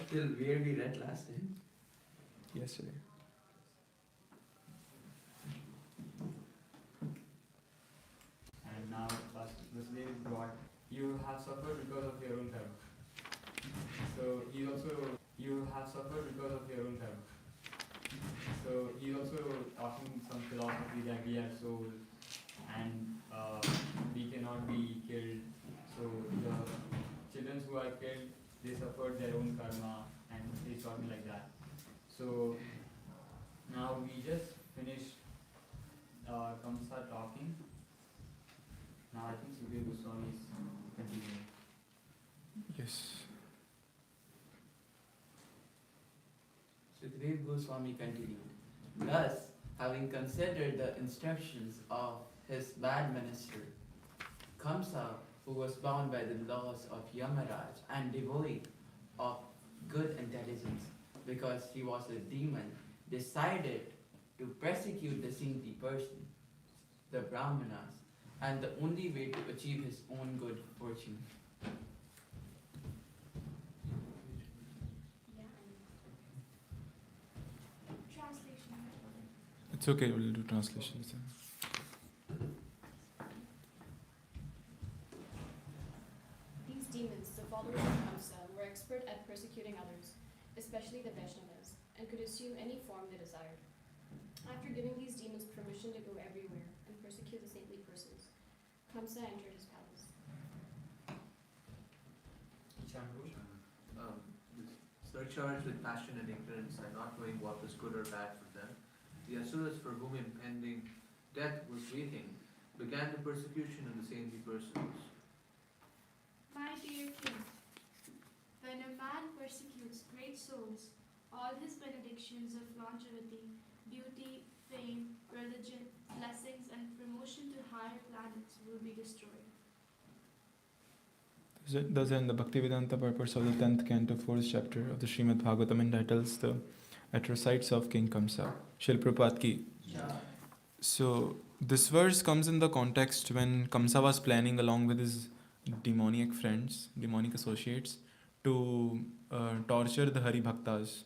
till where we read last time? Yesterday. And now the slave is God. You have suffered because of your own karma. So he's also you have suffered because of your own karma. So he's also talking some philosophy that we have soul and we cannot be killed. So the children who are killed, they suffered their own karma, and he's talking like that. So now we just finished Kamsa talking. Now I think Sudhir Goswami is continuing. Yes. Sukadeva Goswami continued. Thus, having considered the instructions of his bad minister, Kamsa, who was bound by the laws of Yamaraj and devoid of good intelligence, because he was a demon, decided to persecute the saintly person, the Brahmanas, and the only way to achieve his own good fortune. Translation. It's okay, we'll do translations. These demons, the followers of Kamsa, were expert at persecuting others, especially the Vaishnavas, and could assume any form they desired. After giving these demons permission to go everywhere and persecute the saintly persons, Kamsa entered his palace. Surcharged with passion and ignorance and not knowing what was good or bad for them, the asuras for whom impending death was waiting began the persecution of the saintly persons. My dear king, when a man persecutes great souls, all his benedictions of longevity, beauty, fame, religion, blessings, and promotion to higher planets will be destroyed. Thus end the Bhaktivedanta purpose of the 10th canto, 4th chapter of the Srimad Bhagavatam entitles the Atrocities of King Kamsa. Srila Prabhupada ki. So, this verse comes in the context when Kamsa was planning along with his demoniac friends, demonic associates, to torture the Hari Bhaktas.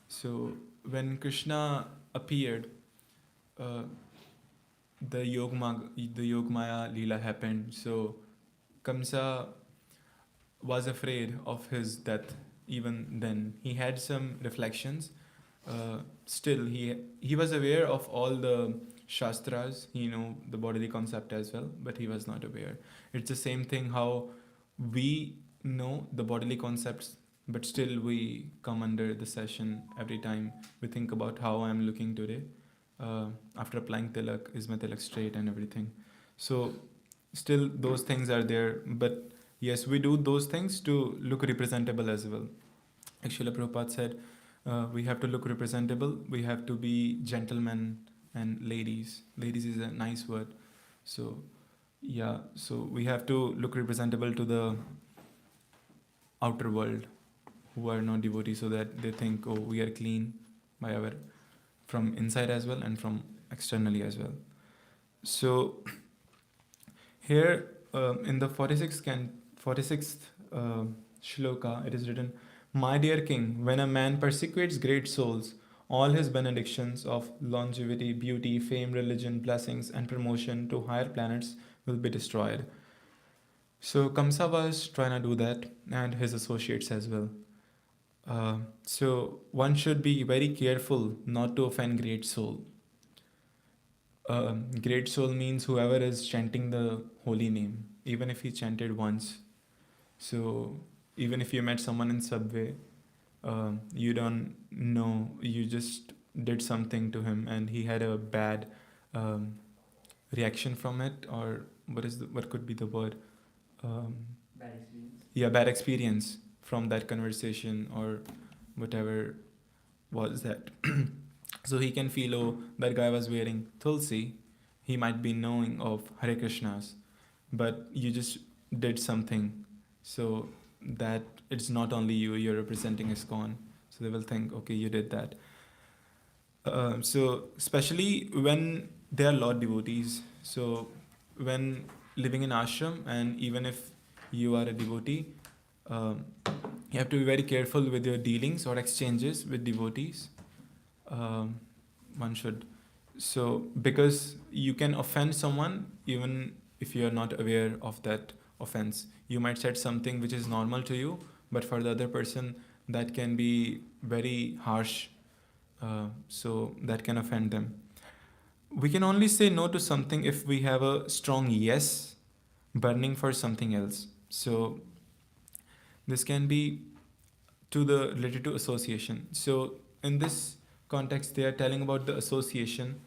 So, when Krishna appeared, the Yogmaya Leela happened. So, Kamsa was afraid of his death even then. He had some reflections. Still, he was aware of all the Shastras. He knew the bodily concept as well, but he was not aware. It's the same thing how we know the bodily concepts, but still we come under the session every time we think about how I'm looking today. After applying tilak, is my tilak straight and everything. So still those things are there, but yes, we do those things to look representable as well. Actually, Prabhupada said, we have to look representable, we have to be gentlemen and ladies. Ladies is a nice word. So, yeah, so we have to look representable to the outer world who are not devotees, so that they think, oh, we are clean by our, from inside as well and from externally as well. So, here in the 46th shloka, it is written, My dear king, when a man persecutes great souls, all his benedictions of longevity, beauty, fame, religion, blessings, and promotion to higher planets will be destroyed. So Kamsa was trying to do that, and his associates as well. So one should be very careful not to offend great soul. Great soul means whoever is chanting the holy name, even if he chanted once. So even if you met someone in subway, you don't know, you just did something to him and he had a bad reaction from it, or what could be the word? Bad experience. Yeah, bad experience from that conversation or whatever was that. So he can feel, oh, that guy was wearing tulsi, he might be knowing of Hare Krishnas, but you just did something, so that it's not only you're representing ISKCON, so they will think, okay, you did that. So especially when they are Lord devotees, so when living in ashram, and even if you are a devotee, You have to be very careful with your dealings or exchanges with devotees. One should. So, because you can offend someone even if you are not aware of that offense. You might said something which is normal to you, but for the other person, that can be very harsh. So, that can offend them. We can only say no to something if we have a strong yes burning for something else. So, this can be related to association. So in this context, they are telling about the association.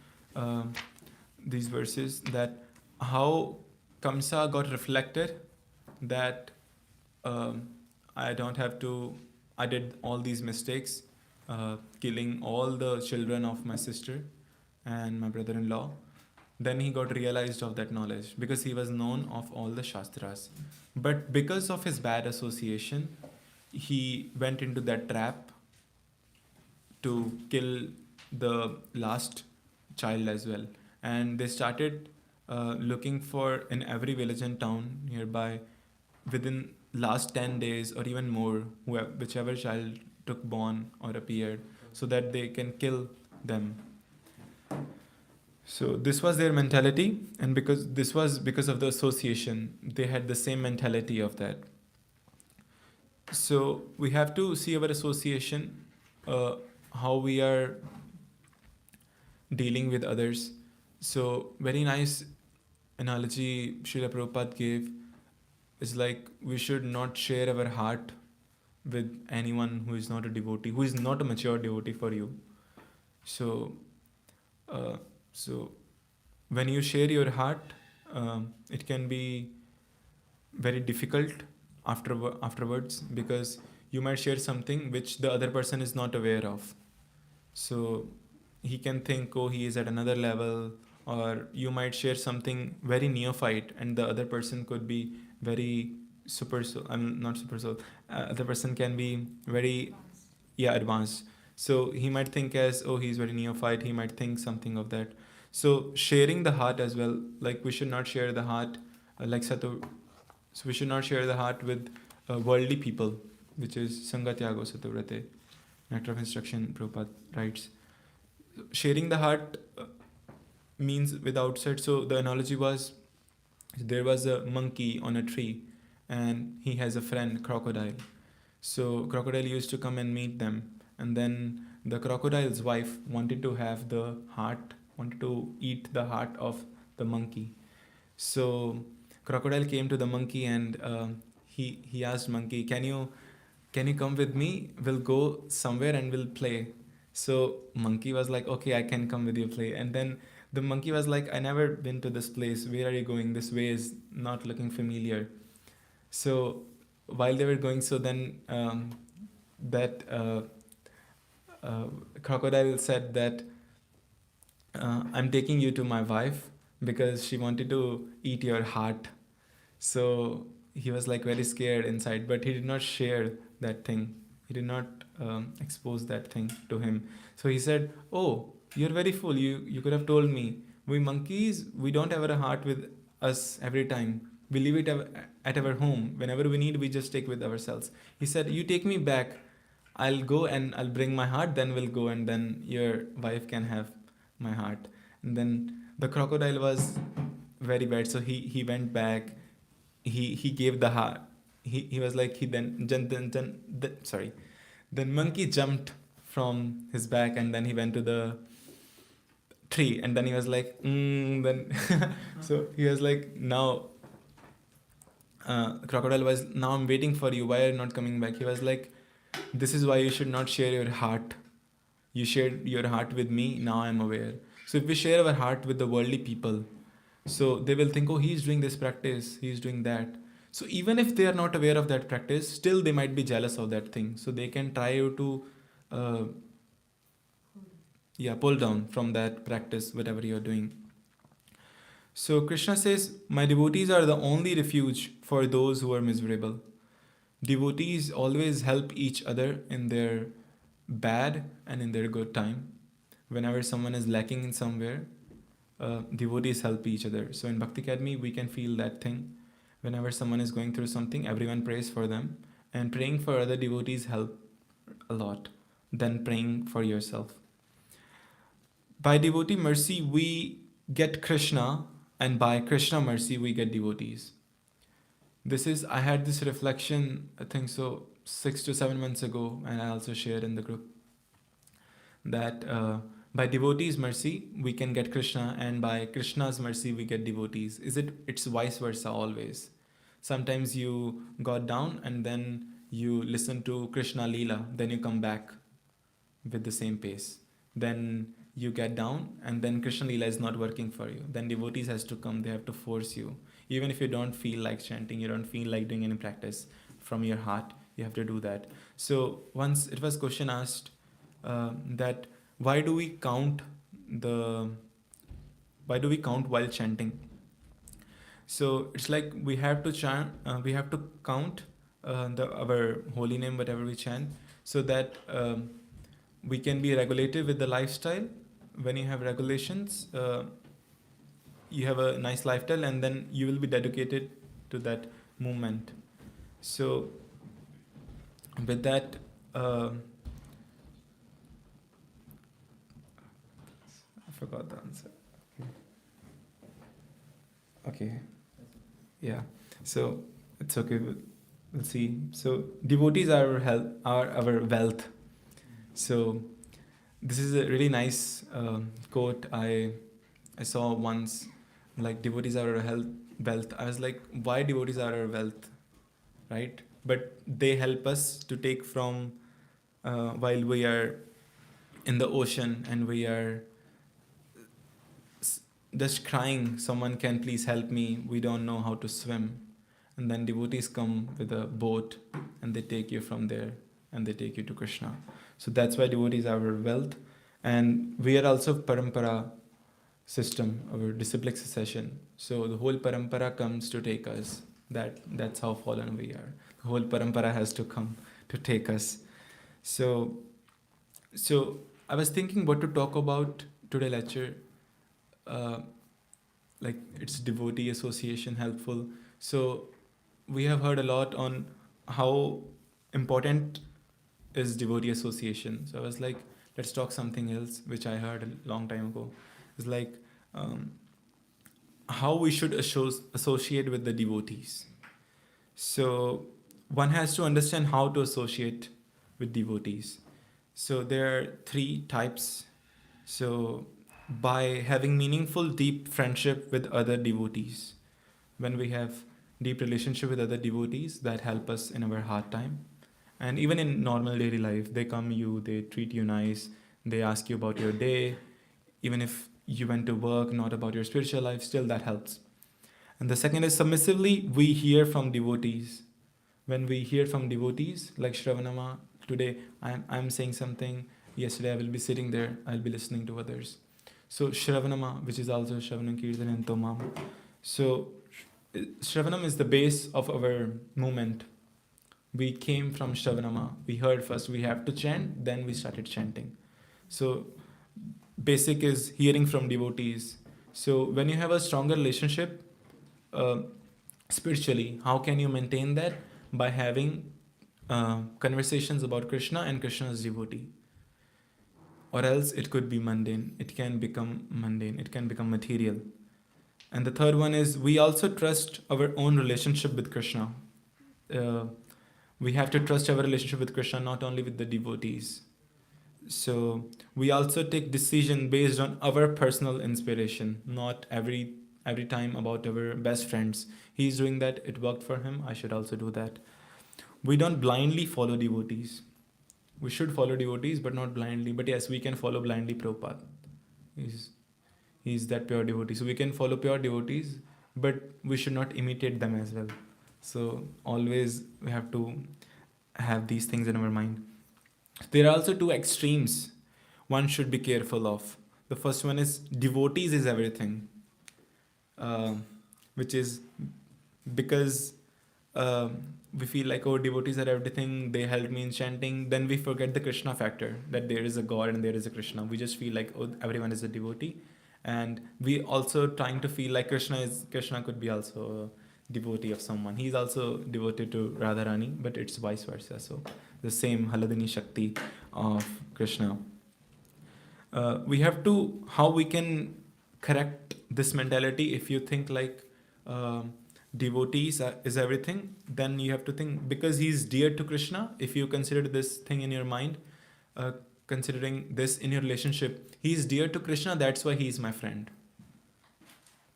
These verses, that how Kamsa got reflected, that I don't have to. I did all these mistakes, killing all the children of my sister and my brother-in-law. Then he got realized of that knowledge because he was known of all the shastras. But because of his bad association, he went into that trap to kill the last child as well. And they started looking for in every village and town nearby within last 10 days or even more, whichever child took born or appeared, so that they can kill them. So this was their mentality, and because this was because of the association, they had the same mentality of that. So we have to see our association, how we are dealing with others. So very nice analogy Srila Prabhupada gave is like we should not share our heart with anyone who is not a devotee, who is not a mature devotee for you. So, so when you share your heart, it can be very difficult afterwards, because you might share something which the other person is not aware of. So he can think, oh, he is at another level, or you might share something very neophyte and the other person could be very other person can be very advanced. So he might think as, oh, he's very neophyte, he might think something of that. So sharing the heart as well, like we should not share the heart so we should not share the heart with worldly people, which is Sangatyago Satavrate, Nectar of Instruction, Prabhupada writes. Sharing the heart means with outside. So the analogy was, there was a monkey on a tree and he has a friend, crocodile. So crocodile used to come and meet them, and then the crocodile's wife wanted to eat the heart of the monkey. So crocodile came to the monkey and he asked monkey, can you come with me? We'll go somewhere and we'll play. So monkey was like, okay, I can come with you play. And then the monkey was like, I never been to this place. Where are you going? This way is not looking familiar. So while they were going, so then that crocodile said that I'm taking you to my wife because she wanted to eat your heart. So he was like very scared inside, but he did not share that thing. He did not expose that thing to him. So he said, oh, you're very full. You could have told me. We monkeys, we don't have a heart with us every time. We leave it at our home. Whenever we need, we just take with ourselves. He said, you take me back. I'll go and I'll bring my heart. Then we'll go and then your wife can have my heart. And then the crocodile was very bad. So he went back. He gave the heart. He was like, then monkey jumped from his back and then he went to the tree and then he was like, then so he was like, now crocodile was, now I'm waiting for you, why are you not coming back? He was like, this is why you should not share your heart. You shared your heart with me, now I'm aware. So if we share our heart with the worldly people, so they will think, oh, he's doing this practice, he's doing that. So even if they are not aware of that practice, still they might be jealous of that thing. So they can try you to pull down from that practice, whatever you're doing. So Krishna says, my devotees are the only refuge for those who are miserable. Devotees always help each other in their bad and in their good time. Whenever someone is lacking in somewhere, devotees help each other. So in Bhakti Academy, we can feel that thing. Whenever someone is going through something, everyone prays for them. And praying for other devotees help a lot than praying for yourself. By devotee mercy, we get Krishna, and by Krishna mercy, we get devotees. I had this reflection, I think so, 6 to 7 months ago, and I also shared in the group that by devotees' mercy, we can get Krishna, and by Krishna's mercy, we get devotees. It's vice versa always. Sometimes you got down and then you listen to Krishna Leela, then you come back with the same pace. Then you get down and then Krishna Leela is not working for you. Then devotees has to come, they have to force you. Even if you don't feel like chanting, you don't feel like doing any practice from your heart, you have to do that. So once it was question asked that why do we count while chanting? So it's like we have to chant, we have to count our holy name, whatever we chant, so that we can be regulated with the lifestyle. When you have regulations, you have a nice lifestyle, and then you will be dedicated to that movement. So with that, I forgot the answer. Okay. Yeah. So it's okay. We'll see. So devotees are our wealth. So this is a really nice quote I saw once, like devotees are our wealth. I was like, why devotees are our wealth, right? But they help us to take from while we are in the ocean and we are just crying, someone can please help me, we don't know how to swim. And then devotees come with a boat and they take you from there and they take you to Krishna. So that's why devotees are our wealth. And we are also parampara system, our disciplic succession. So the whole parampara comes to take us. That's how fallen we are. The whole parampara has to come to take us. So I was thinking what to talk about today lecture. Like it's devotee association helpful. So we have heard a lot on how important is devotee association. So I was like, let's talk something else, which I heard a long time ago. It's like how we should associate with the devotees. So one has to understand how to associate with devotees. So there are 3 types. So by having meaningful, deep friendship with other devotees. When we have deep relationship with other devotees, that help us in our hard time. And even in normal daily life, they come you, they treat you nice, they ask you about your day. Even if you went to work, not about your spiritual life, still that helps. And the second is submissively, we hear from devotees. When we hear from devotees, like Shravanama, today I'm saying something, yesterday I will be sitting there, I'll be listening to others. So Shravanama, which is also Shravanam Kirtan and Tomam. So Shravanam is the base of our movement. We came from Shravanama. We heard first we have to chant, then we started chanting. So basic is hearing from devotees. So when you have a stronger relationship spiritually, how can you maintain that? By having conversations about Krishna and Krishna's devotee. Or else it could be mundane. It can become mundane. It can become material. And the third one is we also trust our own relationship with Krishna. We have to trust our relationship with Krishna, not only with the devotees. So we also take decision based on our personal inspiration, not every time about our best friends. He's doing that, it worked for him, I should also do that. We don't blindly follow devotees. We should follow devotees, but not blindly. But yes, we can follow blindly Prabhupada. He's that pure devotee. So we can follow pure devotees, but we should not imitate them as well. So always we have to have these things in our mind. There are also 2 extremes one should be careful of. The first one is devotees is everything, which is because we feel like, oh, devotees are everything, they help me in chanting. Then we forget the Krishna factor, that there is a God and there is a Krishna. We just feel like, oh, everyone is a devotee. And we also trying to feel like Krishna could be also devotee of someone. He's also devoted to Radharani, but it's vice versa. So the same Haladini Shakti of Krishna. We have to, how we can correct this mentality. If you think like devotees is everything, then you have to think, because he's dear to Krishna, if you consider this thing in your mind, considering this in your relationship, he's dear to Krishna, that's why he's my friend.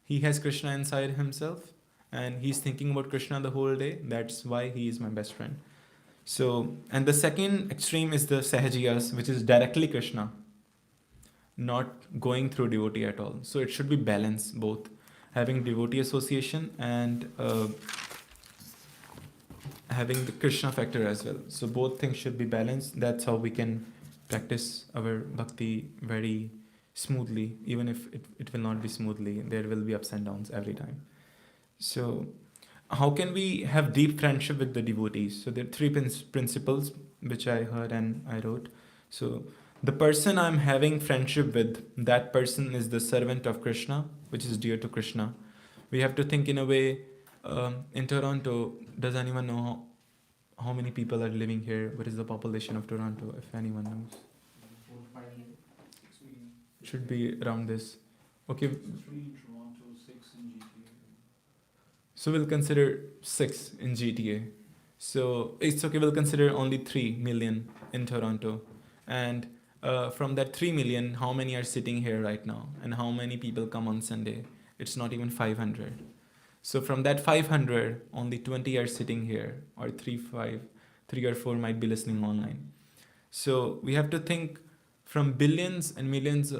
He has Krishna inside himself and he's thinking about Krishna the whole day, that's why he is my best friend. So, and the second extreme is the Sahajiyas, which is directly Krishna, not going through devotee at all. So it should be balanced, both having devotee association and having the Krishna factor as well. So both things should be balanced. That's how we can practice our bhakti very smoothly, even if it will not be smoothly. There will be ups and downs every time. So how can we have deep friendship with the devotees? So there are three principles which I heard and I wrote. So the person I'm having friendship with, that person is the servant of Krishna, which is dear to Krishna. We have to think in a way, in Toronto, does anyone know how many people are living here? What is the population of Toronto, if anyone knows? 4, 5, 6 million. It should be around this. Okay, 3 in Toronto, 6 in GTA. so we'll consider 6 in GTA. So it's okay, we'll consider only 3 million in Toronto. And from that 3 million, how many are sitting here right now? And how many people come on Sunday? It's not even 500. So from that 500, only 20 are sitting here, or 3 or 4 might be listening online. So we have to think from billions and millions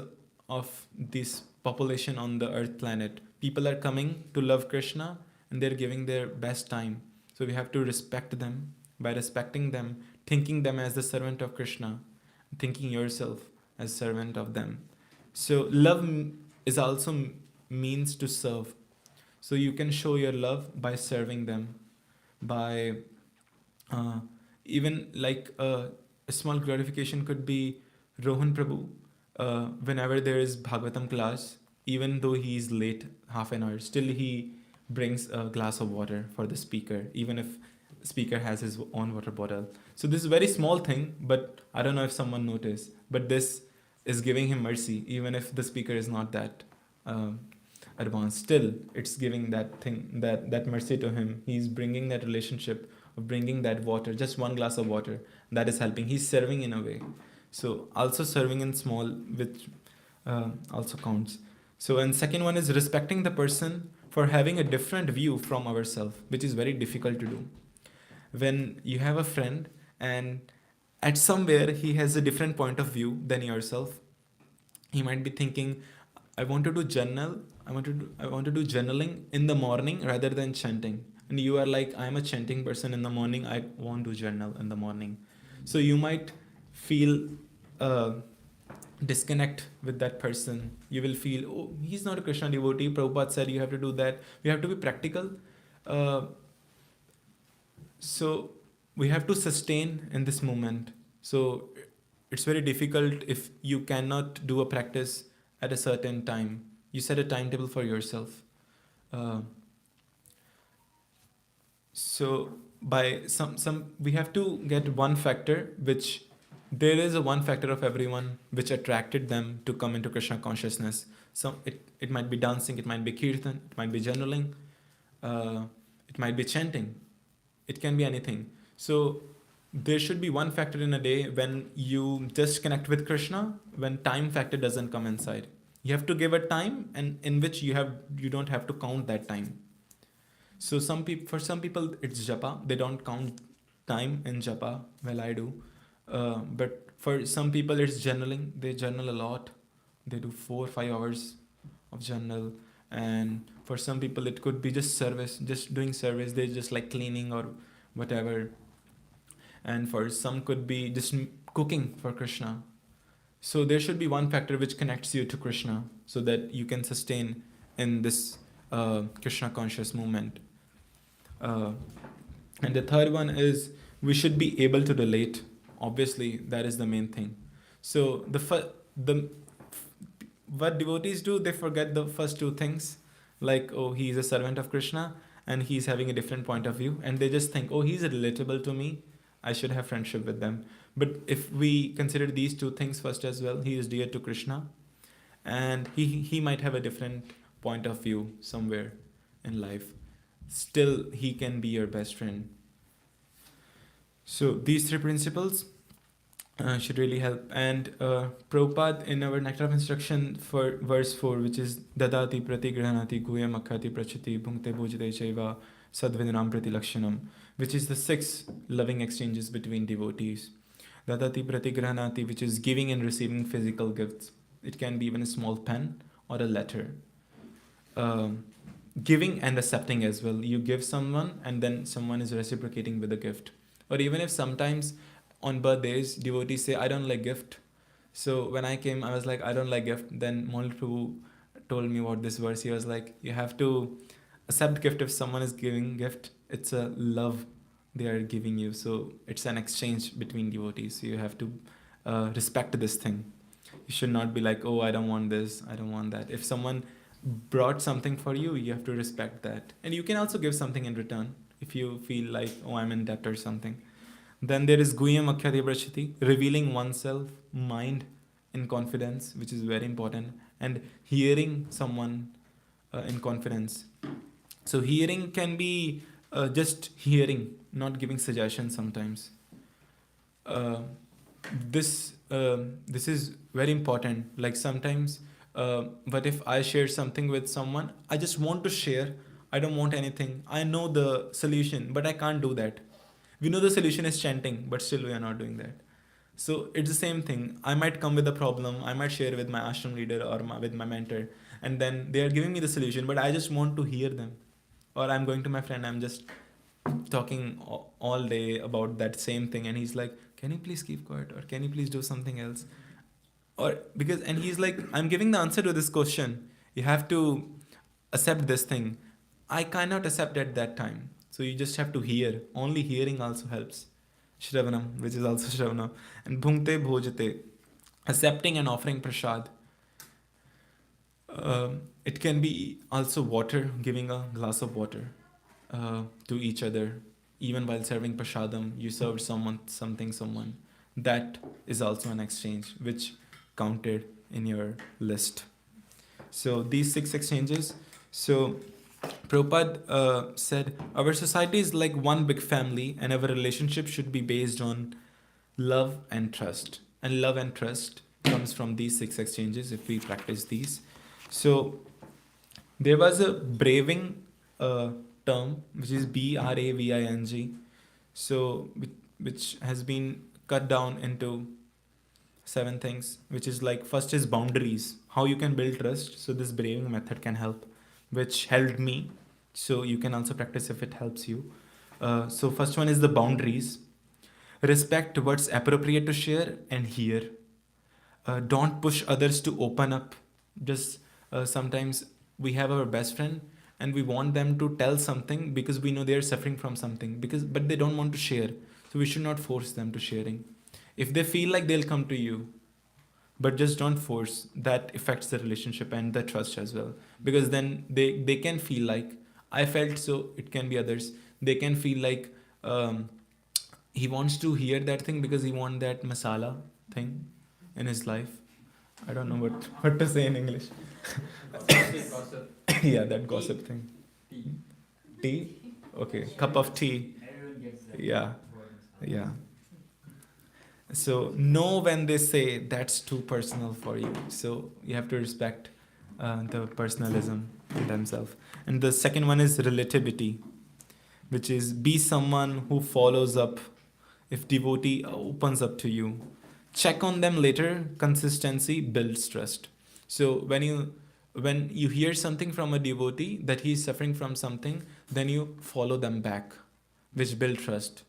of this population on the earth planet. People are coming to love Krishna and they're giving their best time. So we have to respect them. By respecting them, thinking them as the servant of Krishna, thinking yourself as servant of them. So love is also means to serve. So you can show your love by serving them, by even like a small glorification could be Rohan Prabhu. Whenever there is Bhagavatam class, even though he is late half an hour, still he brings a glass of water for the speaker, even if speaker has his own water bottle. So this is a very small thing, but I don't know if someone noticed, but this is giving him mercy, even if the speaker is not that advanced. Still, it's giving that thing, that mercy to him. He's bringing that relationship of bringing that water, just one glass of water, that is helping. He's serving in a way. So also serving in small, which also counts. So, and second one is respecting the person for having a different view from ourselves, which is very difficult to do. When you have a friend and at somewhere he has a different point of view than yourself, he might be thinking, I want to do journaling in the morning rather than chanting. And you are like, I'm a chanting person in the morning, I won't do journal in the morning. So you might feel disconnect with that person. You will feel, oh, he's not a Krishna devotee. Prabhupada said you have to do that. We have to be practical. So we have to sustain in this moment. So it's very difficult if you cannot do a practice at a certain time. You set a timetable for yourself. So by some we have to get one factor, which there is a one factor of everyone which attracted them to come into Krishna consciousness. So it might be dancing, it might be kirtan, it might be journaling, it might be chanting. It can be anything. So there should be one factor in a day when you just connect with Krishna, when time factor doesn't come inside. You have to give a time, and in which you don't have to count that time. So for some people it's japa. They don't count time in japa. Well, I do. But for some people it's journaling. They journal a lot. They do 4 or 5 hours of journal. And for some people it could be just service, just doing service. They just like cleaning or whatever. And for some could be just cooking for Krishna. So there should be one factor which connects you to Krishna, so that you can sustain in this Krishna conscious movement. And the third one is we should be able to relate. Obviously, that is the main thing. So what devotees do, they forget the first two things, like, oh, he is a servant of Krishna, and he's having a different point of view, and they just think, oh, he's relatable to me, I should have friendship with them. But if we consider these two things first as well, he is dear to Krishna, and he might have a different point of view somewhere in life. Still, he can be your best friend. So these three principles should really help. And Prabhupada in our Nectar of Instruction for verse 4, which is Dadati Pratigrahanati Guyam Akhati Prachiti Bhunkte Bhujite Chaiva Sadvinam Prati Lakshanam, which is the 6 loving exchanges between devotees. Dadati Pratigrahanati, which is giving and receiving physical gifts. It can be even a small pen or a letter. Giving and accepting as well. You give someone and then someone is reciprocating with a gift. Or even if sometimes on birthdays, devotees say, I don't like gift. So when I came, I was like, I don't like gift. Then Maulid Prabhu told me about this verse. He was like, you have to accept gift if someone is giving gift. It's a love they are giving you. So it's an exchange between devotees. So you have to respect this thing. You should not be like, oh, I don't want this, I don't want that. If someone brought something for you, you have to respect that. And you can also give something in return if you feel like, oh, I'm in debt or something. Then there is Guyam Akhyati Prachiti, revealing oneself, mind in confidence, which is very important, and hearing someone in confidence. So hearing can be just hearing, not giving suggestions sometimes. This is very important. Like sometimes, but if I share something with someone, I just want to share. I don't want anything. I know the solution, but I can't do that. We know the solution is chanting, but still we are not doing that. So it's the same thing. I might come with a problem. I might share with my ashram leader or with my mentor, and then they are giving me the solution, but I just want to hear them. Or I'm going to my friend, I'm just talking all day about that same thing, and he's like, can you please keep quiet, or can you please do something else? Or because, and he's like, I'm giving the answer to this question, you have to accept this thing. I cannot accept at that time, so you just have to hear. Only hearing also helps. Shravanam, which is also Shravanam. And Bhunkte Bhojate, accepting and offering prasad. It can be also water, giving a glass of water to each other. Even while serving prasadam, you served someone. That is also an exchange which counted in your list. So these 6 exchanges. So Prabhupada said, our society is like one big family, and our relationship should be based on love and trust. And love and trust comes from these 6 exchanges if we practice these. So there was a braving term, which is BRAVING, so which has been cut down into 7 things, which is like, first is boundaries, how you can build trust. So this braving method can help, which helped me. So you can also practice if it helps you. So first one is the boundaries. Respect what's appropriate to share and hear. Don't push others to open up. Just sometimes we have our best friend and we want them to tell something because we know they are suffering from something, but they don't want to share. So we should not force them to sharing. If they feel like, they'll come to you, but just don't force. That affects the relationship and the trust as well, because then they can feel like, I felt, so it can be others. They can feel like he wants to hear that thing because he wants that masala thing in his life. I don't know what to say in English. Gossip. Yeah, that gossip thing. Tea. Tea? Okay, cup of tea. Everyone gets that. Yeah. Yeah. So know when they say that's too personal for you. So you have to respect the personalism in themselves. And the second one is relativity, which is be someone who follows up. If devotee opens up to you, check on them later. Consistency builds trust. So when you hear something from a devotee that he is suffering from something, then you follow them back, which build trust,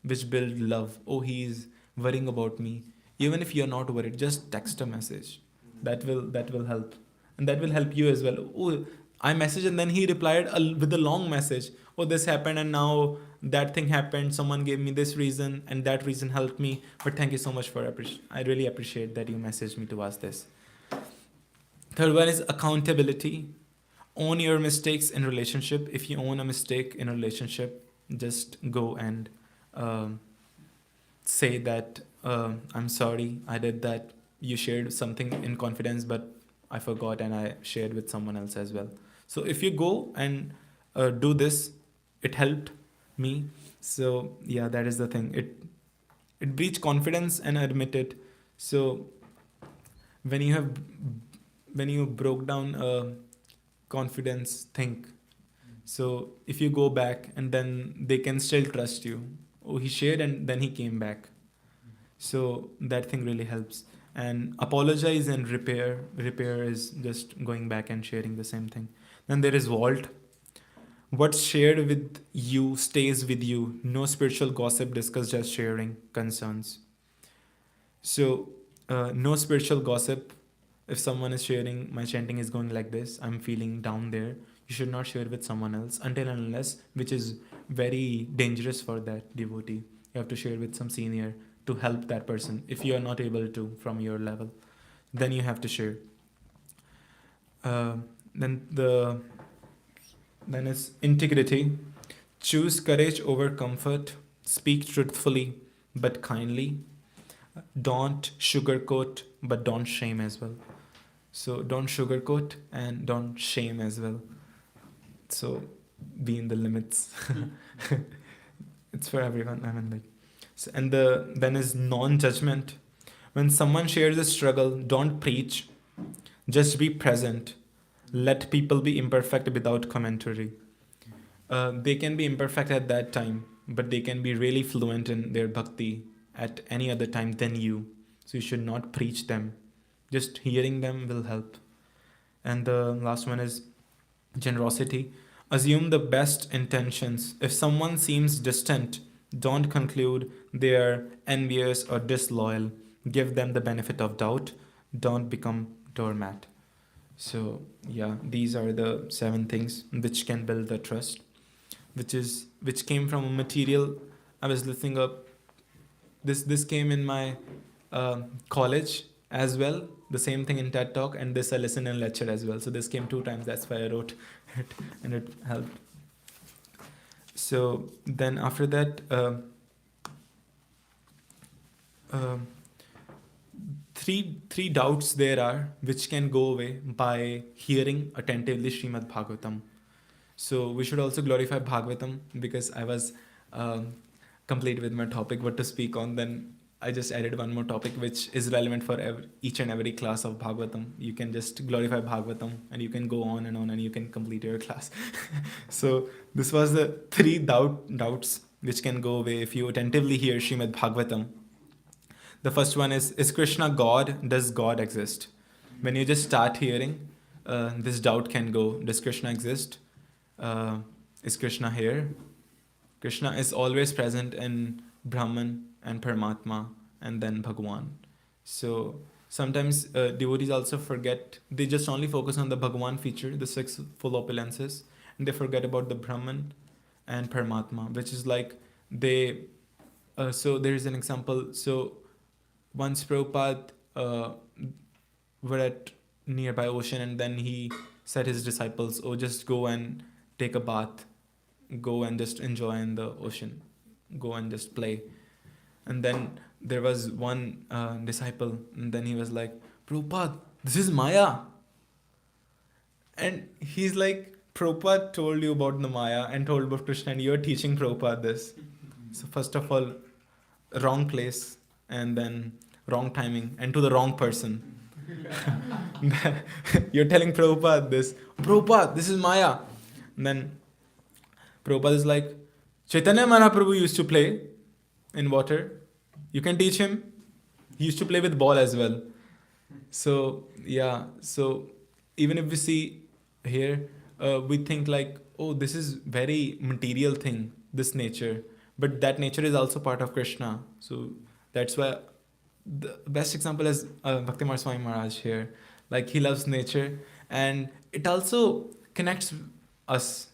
which build love. Oh, he is worrying about me. Even if you're not worried, just text a message. That will help, and that will help you as well. Oh, I messaged and then he replied with a long message. Oh, this happened and now that thing happened. Someone gave me this reason and that reason helped me. But thank you so much for I really appreciate that you messaged me to ask this. Third one is accountability. own your mistakes in relationship. If you own a mistake in a relationship, just go and um, say that I'm sorry, I did that. You shared something in confidence, but I forgot and I shared with someone else as well. So if you go and do this, it helped me. So yeah, that is the thing. It breeds confidence and admit it. So when you have when you broke down confidence, think. So if you go back and then they can still trust you. Oh, he shared and then he came back. So that thing really helps. And apologize and repair. Repair is just going back and sharing the same thing. Then there is vault. What's shared with you stays with you. No spiritual gossip discussed, just sharing concerns. So no spiritual gossip. If someone is sharing, my chanting is going like this, I'm feeling down there, you should not share with someone else until and unless, which is very dangerous for that devotee. You have to share with some senior to help that person. If you are not able to from your level, then you have to share. Then is integrity. Choose courage over comfort. Speak truthfully but kindly. Don't sugarcoat, but don't shame as well. So don't sugarcoat and don't shame as well. So be in the limits. It's for everyone. I mean, like, so, and then is non-judgment. When someone shares a struggle, don't preach. Just be present. Let people be imperfect without commentary. They can be imperfect at that time, but they can be really fluent in their bhakti at any other time than you. So you should not preach them. Just hearing them will help. And the last one is generosity. Assume the best intentions. If someone seems distant, don't conclude they are envious or disloyal. Give them the benefit of doubt. Don't become doormat. So yeah, these are the 7 things which can build the trust, which came from a material. I was listening up. This came in my college as well. The same thing in TED Talk, and this I listened in lecture as well. So this came 2 times. That's why I wrote it, and it helped. So then after that, three doubts there are which can go away by hearing attentively Srimad Bhagavatam. So we should also glorify Bhagavatam, because I was complete with my topic what to speak on. Then I just added one more topic which is relevant for each and every class of Bhagavatam. You can just glorify Bhagavatam and you can go on and you can complete your class. So this was the 3 doubts which can go away if you attentively hear Srimad Bhagavatam. The first one is Krishna God? Does God exist? When you just start hearing, this doubt can go. Does Krishna exist? Is Krishna here? Krishna is always present in Brahman and Paramatma and then Bhagwan. So sometimes devotees also forget, they just only focus on the Bhagwan feature, the 6 full opulences, and they forget about the Brahman and Paramatma, which is like they, so there is an example. So once Prabhupada were at nearby ocean, and then he said his disciples, oh, just go and take a bath, go and just enjoy in the ocean, go and just play. And then there was one disciple, and then he was like, Prabhupada, this is Maya. And he's like, Prabhupada told you about the Maya and told about Krishna, and you're teaching Prabhupada this. So first of all, wrong place, and then wrong timing, and to the wrong person. You're telling Prabhupada this. Prabhupada, this is Maya. And then Prabhupada is like, Chaitanya Mahaprabhu used to play in water. You can teach him. He used to play with ball as well. So yeah, so even if we see here, we think like, oh, this is very material thing, this nature. But that nature is also part of Krishna. So that's why the best example is Bhakti Swami Maharaj here. Like, he loves nature, and it also connects us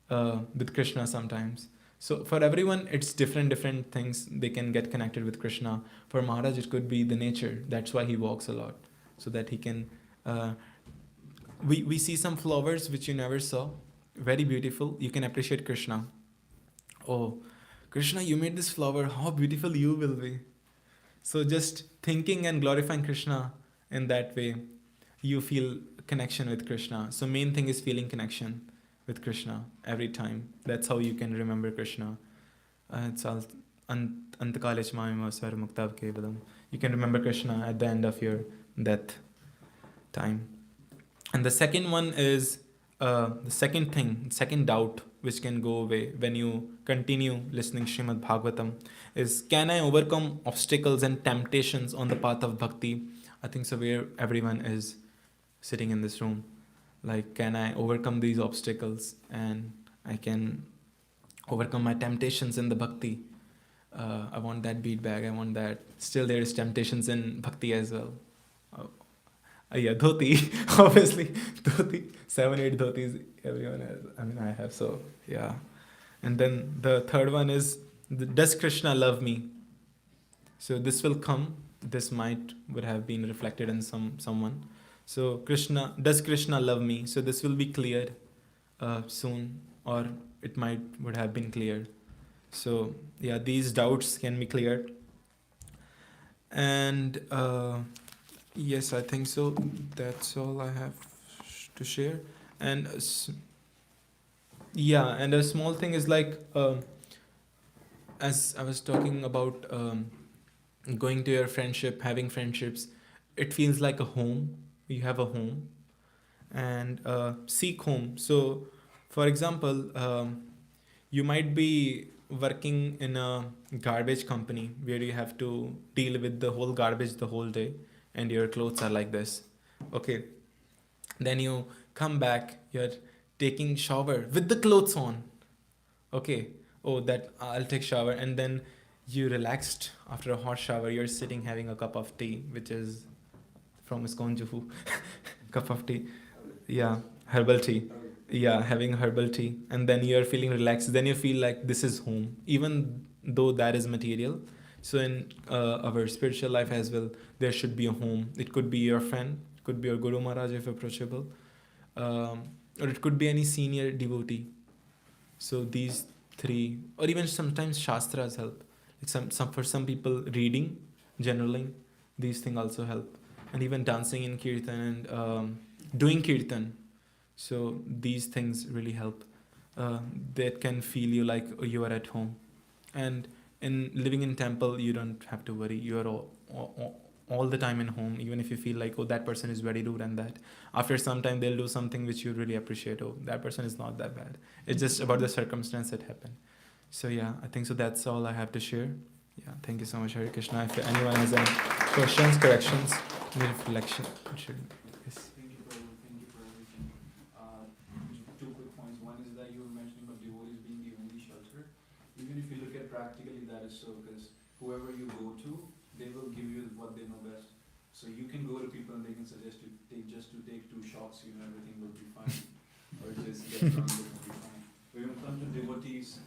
with Krishna sometimes. So for everyone, it's different things. They can get connected with Krishna. For Maharaj, it could be the nature. That's why he walks a lot, so that he can we see some flowers which you never saw, very beautiful. You can appreciate Krishna. Oh, Krishna, you made this flower. How beautiful you will be. So just thinking and glorifying Krishna in that way, you feel connection with Krishna. So main thing is feeling connection with Krishna every time. That's how you can remember Krishna. It's all Antakale Chmamima Svar Muktav Kevalam. You can remember Krishna at the end of your death time. And the second one is the second doubt which can go away when you continue listening Srimad Bhagavatam is, can I overcome obstacles and temptations on the path of bhakti? I think so where everyone is sitting in this room. Like, can I overcome these obstacles and I can overcome my temptations in the bhakti? I want that beat bag, I want that. Still there is temptations in bhakti as well. Yeah, dhoti, obviously, dhoti, 7-8 dhotis everyone has. I mean, I have, so yeah. And then the third one is, does Krishna love me? So this will come. This would have been reflected in someone. So does Krishna love me? So this will be cleared soon, or it would have been cleared. So yeah, these doubts can be cleared. And yes, I think so. That's all I have to share. And and a small thing is like, as I was talking about going to your friendship, having friendships, it feels like a home. You have a home, and seek home. So, for example, you might be working in a garbage company where you have to deal with the whole garbage the whole day, and your clothes are like this. Okay, then you come back, you're taking shower with the clothes on. Okay, oh, that I'll take shower, and then you relaxed after a hot shower. You're sitting having a cup of tea, which is from Iskon Juhu. Cup of tea, yeah, herbal tea. Yeah, having herbal tea, and then you're feeling relaxed. Then you feel like this is home, even though that is material. So in our spiritual life as well, there should be a home. It could be your friend, it could be your Guru Maharaj if approachable, or it could be any senior devotee. So these three, or even sometimes shastras help. Like for some people, reading, journaling, these things also help, and even dancing in kirtan and doing kirtan. So these things really help. That can feel you like you are at home. And in living in temple, you don't have to worry. You are all the time in home. Even if you feel like, oh, that person is very rude and that, after some time they'll do something which you really appreciate. Oh, that person is not that bad. It's just about the circumstance that happened. So yeah, I think so. That's all I have to share. Yeah, thank you so much, Hare Krishna. If anyone has any questions, corrections, any reflection, yes. Thank you for everything. Two quick points. One is that you were mentioning about devotees being the only shelter. Even if you look at practically, that is so, because whoever you go to, they will give you what they know best. So you can go to people and they can suggest you take 2 shots, everything will be fine, or just get drunk, it will be fine. When you come to devotees,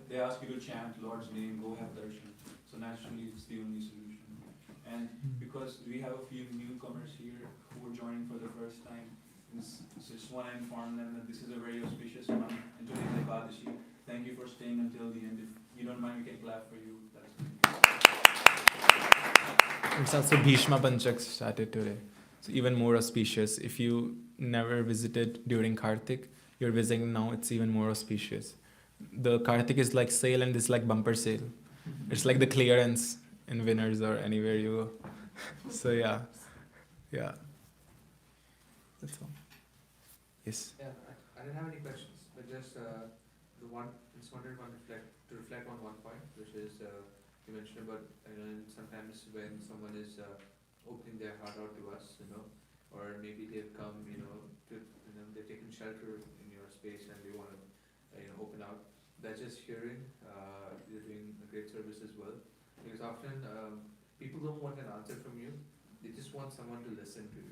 they ask you to chant Lord's name, go have darshan. So naturally, it's the only solution. And because we have a few newcomers here who are joining for the first time, so just want to inform them that this is a very auspicious month, and today is Ekadashi. Thank you for staying until the end. If you don't mind, we can clap for you. That's It's also Bhishma Panchak started today. So even more auspicious. If you never visited during Kartik, you're visiting now, it's even more auspicious. The Kartik is like sale and this is like bumper sale. It's like the clearance in Winners or anywhere you go. So yeah. That's all. Yes. Yeah, I didn't have any questions, but just wanted to reflect on one point, which is you mentioned about sometimes when someone is opening their heart out to us, or maybe they've come, they've taken shelter in your space and they want to open out. That's just hearing. You're doing a great service as well, because often people don't want an answer from you. They just want someone to listen to.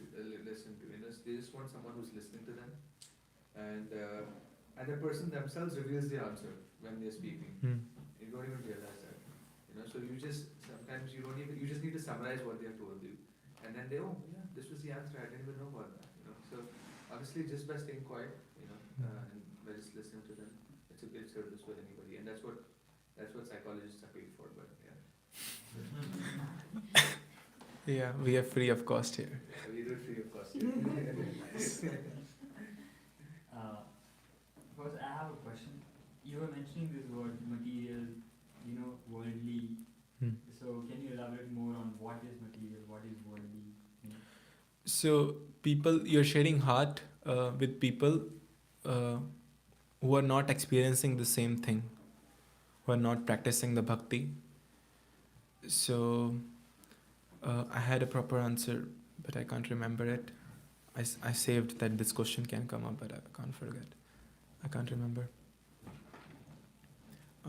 They just want someone who's listening to them, and the person themselves reveals the answer when they're speaking. You don't even realize that. So you just need to summarize what they have told you, and then this was the answer. I didn't even know about that. So honestly, just by staying quiet, and by just listening to them, it's a great service with anybody, and that's what psychologists are paid for. But yeah, Yeah, we are free of cost here. we do it free of cost. First, I have a question. You were mentioning this word material, worldly. So can you elaborate more on what is material, what is worldly? So you're sharing heart with people who are not experiencing the same thing, who are not practicing the bhakti. So I had a proper answer, but I can't remember it. I saved that this question can come up, but I can't forget. I can't remember.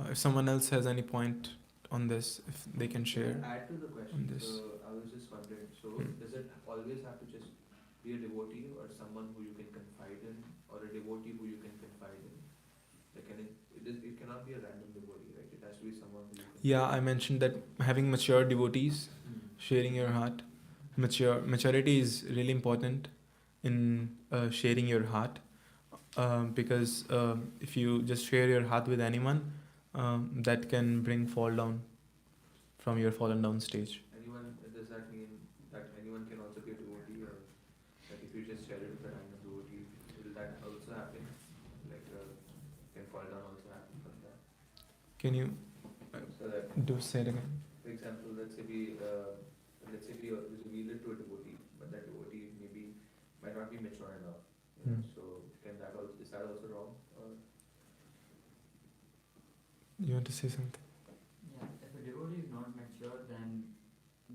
If someone else has any point on this, if they can share. Add to the question. On this. So I was just wondering. So does it always have to just be a devotee, or someone who you can confide in, or a devotee who you can confide in? Like, it cannot be a random devotee, right? It has to be someone who you can. Yeah, I mentioned that having mature devotees, sharing your heart. Maturity is really important in sharing your heart, because if you just share your heart with anyone, that can bring fall down from your fallen down stage. Does that mean that anyone can also be a devotee, or like if you just share it with a random devotee, will that also happen? Like, can fall down also happen from that? Can you So that, say it again? for example, let's say we lead to a devotee, but that devotee maybe might not be mature enough. So is that also wrong? Or? You want to say something? Yeah, if a devotee is not mature, then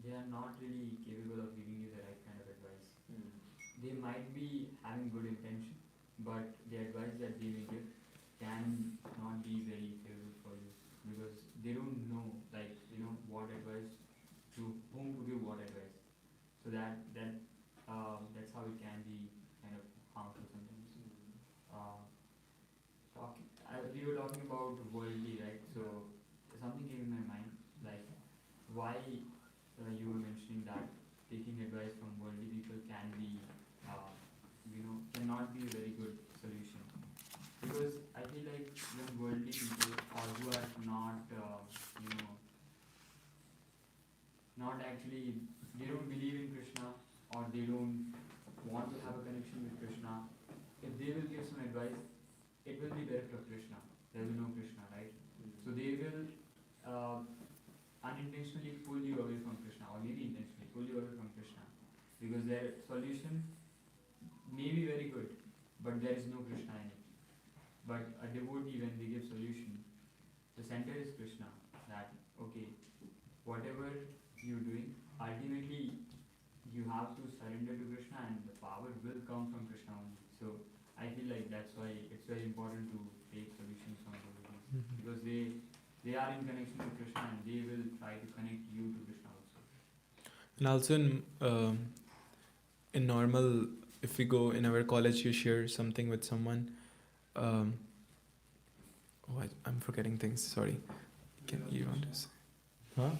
they are not really capable of giving you the right kind of advice. They might be having good intention, but the advice that they will give can not be very favorable for you, because they don't know, what advice, to whom to give what advice. So that's how it can be kind of harmful sometimes. We were talking about worldly, right? So something came in my mind, like why you were mentioning that taking advice from worldly people can be, cannot be a very good solution. Because I feel like when worldly people, or who are not actually, they don't believe in Krishna, or they don't want to have a connection with Krishna, if they will give some advice, it will be bereft of Krishna. There will be no Krishna, right? So they will unintentionally pull you away from Krishna, or maybe intentionally pull you away from Krishna, because their solution may be very good, but there is no Krishna in it. But a devotee, when they give solution, the center is Krishna. That, okay, whatever you're doing, ultimately you have to surrender to Krishna, and the power will come from Krishna only. So I feel like that's why it's very important to take solutions from devotees, because they are in connection with Krishna, and they will try to connect you to Krishna also. And also in normal, if we go in our college, you share something with someone. I'm forgetting things. Sorry. You want to say? Huh?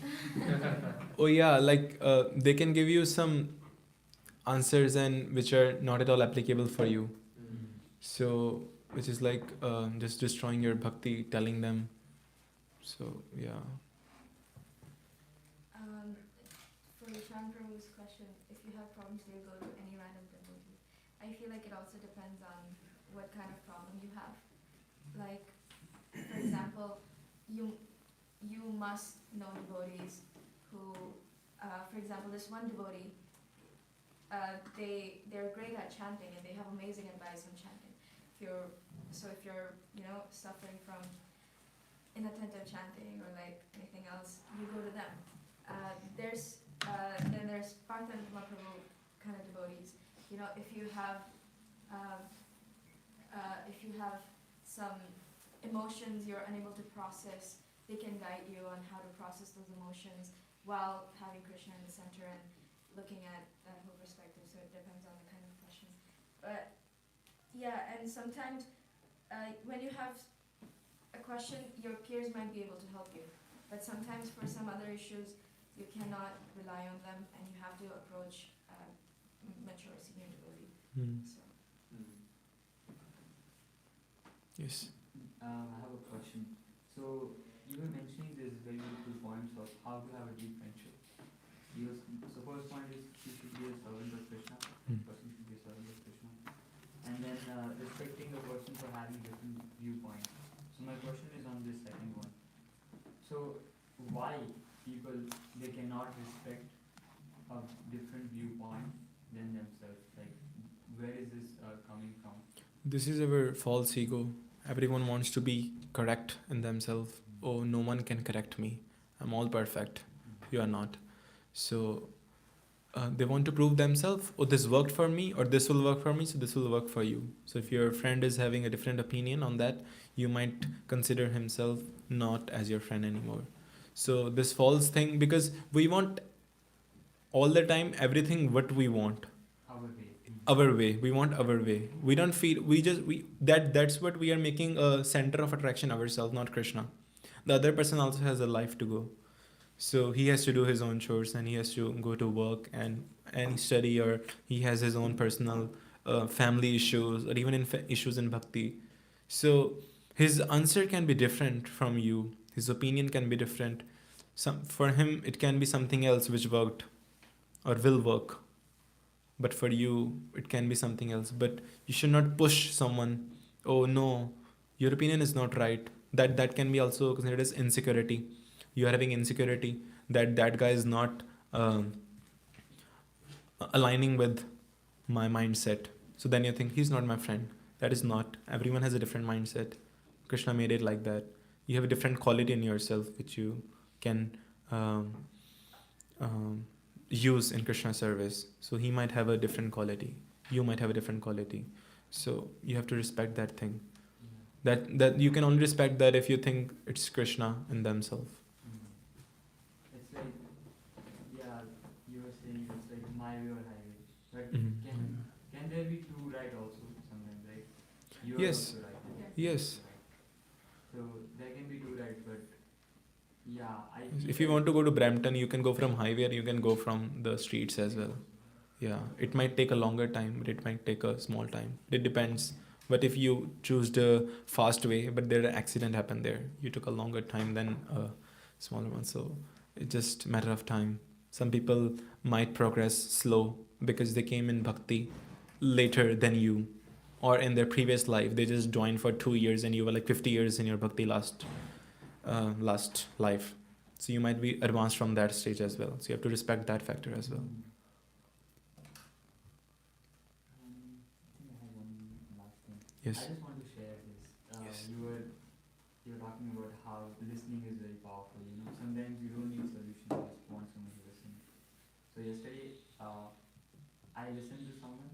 Oh yeah, like they can give you some answers and which are not at all applicable for you. So which is like just destroying your bhakti, telling them. So yeah. For Sean Prabhu's question, if you have problems, you'll go to any random devotee. I feel like it also depends on what kind of problem you have. Like, for example, you must know devotees who, for example, this one devotee, they're great at chanting, and they have amazing advice on chanting. If you're suffering from inattentive chanting or like anything else, you go to them. Then there's Bhakta and Prabhu kind of devotees. If you have some emotions you're unable to process, they can guide you on how to process those emotions while having Krishna in the center and looking at that whole perspective. So it depends on the kind of question. But yeah, and sometimes when you have a question, your peers might be able to help you. But sometimes for some other issues, you cannot rely on them, and you have to approach mature senior devotee. So. Yes. I have a question. So you were mentioning these very beautiful points of how to have a deep friendship. So first point is you should be a servant of Krishna. Hmm. Person should be a servant of Krishna. And then respecting a person for having different viewpoints. So my question is on this second one. So why people they cannot respect a different viewpoint than themselves? Like where is this coming from? This is our false ego. Everyone wants to be correct in themselves. Oh, no one can correct me. I'm all perfect. You are not. So they want to prove themselves. Oh, this worked for me, or this will work for me, so this will work for you. So if your friend is having a different opinion on that, you might consider himself not as your friend anymore. So this false thing, because we want all the time everything what we want. Our way, we want our way. We don't feel, that's what we are making a center of attraction ourselves, not Krishna. The other person also has a life to go, so he has to do his own chores, and he has to go to work and study, or he has his own personal family issues, or even issues in bhakti. So his answer can be different from you, his opinion can be different. For him it can be something else which worked or will work, but for you it can be something else. But you should not push someone. Oh no, your opinion is not right. That can be also considered as insecurity. You are having insecurity that guy is not um, aligning with my mindset, so then you think he's not my friend. That is not. Everyone has a different mindset. Krishna made it like that. You have a different quality in yourself which you can um, um, use in Krishna service. So he might have a different quality. You might have a different quality. So you have to respect that thing. That you can only respect that if you think it's Krishna in themselves. It's like, yeah, you were saying it's like my way or highway. But Mhm. can there be two right also sometimes, right? You are Yes. also right. Yes. So there can be two right, but yeah, If you want to go to Brampton, you can go from highway, or you can go from the streets as well. Yeah, it might take a longer time, but it might take a small time. It depends. But if you choose the fast way, but there an accident happened there, you took a longer time than a smaller one. So it's just a matter of time. Some people might progress slow because they came in bhakti later than you, or in their previous life they just joined for 2 years and you were like 50 years in your bhakti last life. So you might be advanced from that stage as well. So you have to respect that factor as well. I think I have one last thing. Yes. I just want to share this. Yes. You were talking about how listening is very powerful. You know, sometimes you don't need solutions; you just want someone to listen. So yesterday, I listened to someone,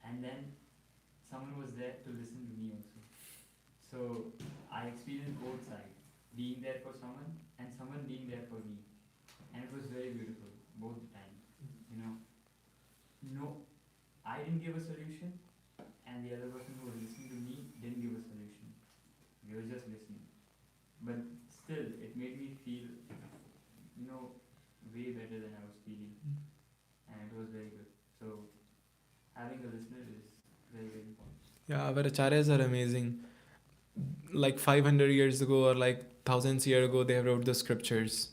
and then someone was there to listen to me also. So I experienced both sides, being there for someone and someone being there for me, and it was very beautiful both the time. You know, no, I didn't give a solution, and the other person who was listening to me didn't give a solution. We were just listening, but still, it made me feel, you know, way better than I was feeling, and it was very good. So having a listener is very very important. Yeah, our acharyas are amazing. Like 500 years ago, or like thousands years ago, they wrote the scriptures.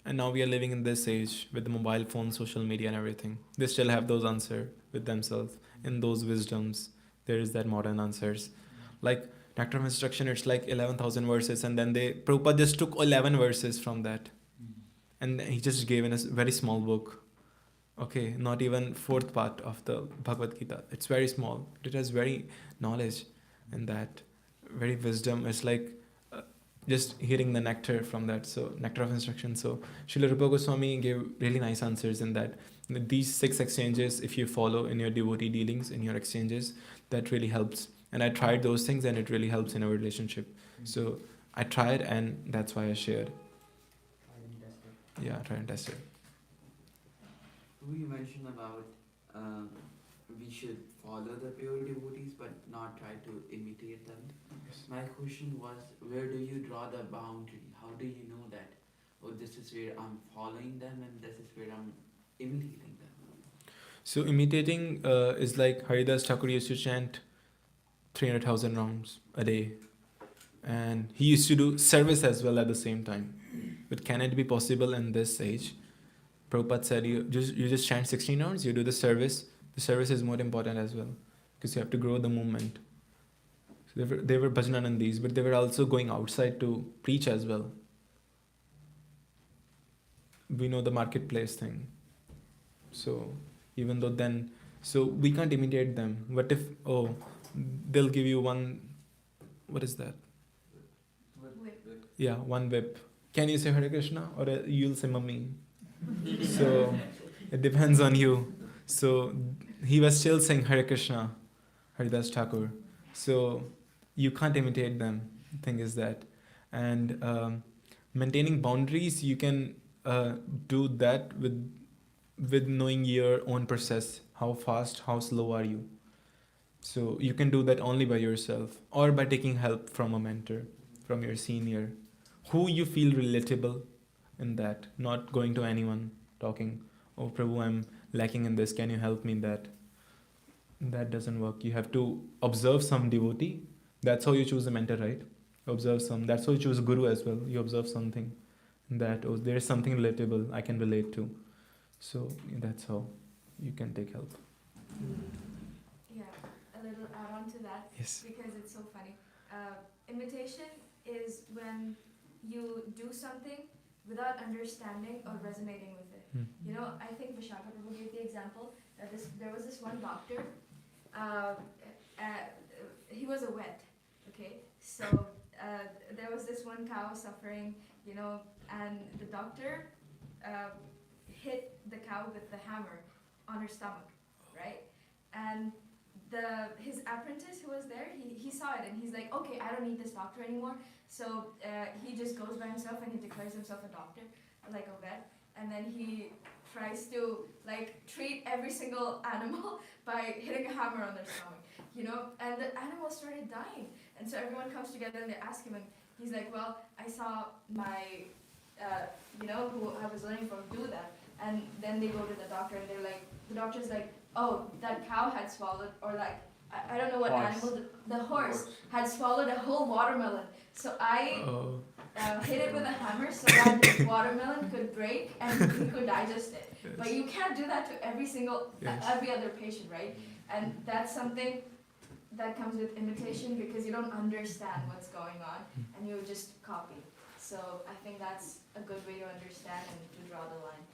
And now we are living in this age with the mobile phone, social media, and everything. They still have those answers with themselves. In those wisdoms, there is that modern answers. Like Nectar of Instruction, it's like 11,000 verses, and then Prabhupada just took 11 verses from that. And he just gave in a very small book. Okay, not even fourth part of the Bhagavad Gita. It's very small. It has very knowledge in that, very wisdom. It's like just hearing the nectar from that. So nectar of instruction. So Srila Rupa Goswami gave really nice answers in that. These 6 exchanges, if you follow in your devotee dealings, in your exchanges, that really helps. And I tried those things, and it really helps in our relationship. So I tried, and that's why I shared. Yeah, try and test it. You mentioned about we should follow the pure devotees but not try to imitate them. My question was, where do you draw the boundary? How do you know that, oh, this is where I'm following them and this is where I'm imitating them? So imitating is like Haridas Thakur used to chant, 300,000 rounds a day. And he used to do service as well at the same time. But can it be possible in this age? Prabhupada said, you just chant 16 rounds, you do the service. The service is more important as well, because you have to grow the movement. So they were bhajananandis, but they were also going outside to preach as well. We know the marketplace thing. So even though then, so we can't imitate them. What if, they'll give you one, what is that? Whip. Yeah, one whip. Can you say Hare Krishna, or you'll say Mummy? So it depends on you. So he was still saying Hare Krishna, Haridas Thakur. So you can't imitate them. The thing is that. And maintaining boundaries, you can do that with knowing your own process. How fast, how slow are you? So you can do that only by yourself, or by taking help from a mentor, from your senior, who you feel relatable in that, not going to anyone talking, oh Prabhu, I'm lacking in this, can you help me in that? That doesn't work. You have to observe some devotee. That's how you choose a mentor, right? Observe some. That's how you choose guru as well. You observe something that, oh, there's something relatable I can relate to. So that's how you can take help. Yeah, a little add on to that. Yes. Because it's so funny. Imitation is when you do something without understanding or resonating with it. You know, I think Vishaka Prabhu gave the example that there was this one doctor, he was a vet, okay? So there was this one cow suffering, you know, and the doctor hit the cow with the hammer on her stomach, right? And his apprentice who was there, he saw it and he's like, okay, I don't need this doctor anymore. So he just goes by himself and he declares himself a doctor, like a vet. And then he tries to like treat every single animal by hitting a hammer on their stomach, you know. And the animals started dying. And so everyone comes together and they ask him, and he's like, well, I saw my, you know, who I was learning from do that. And then they go to the doctor and they're like, the doctor's like, oh, that cow had swallowed, or like, I don't know what animal, the horse had swallowed a whole watermelon. So I hit it with a hammer so that watermelon could break and he could digest it. Yes. But you can't do that to every single, Yes. every other patient, right? And that's something that comes with imitation because you don't understand what's going on and you just copy. So I think that's a good way to understand and to draw the line.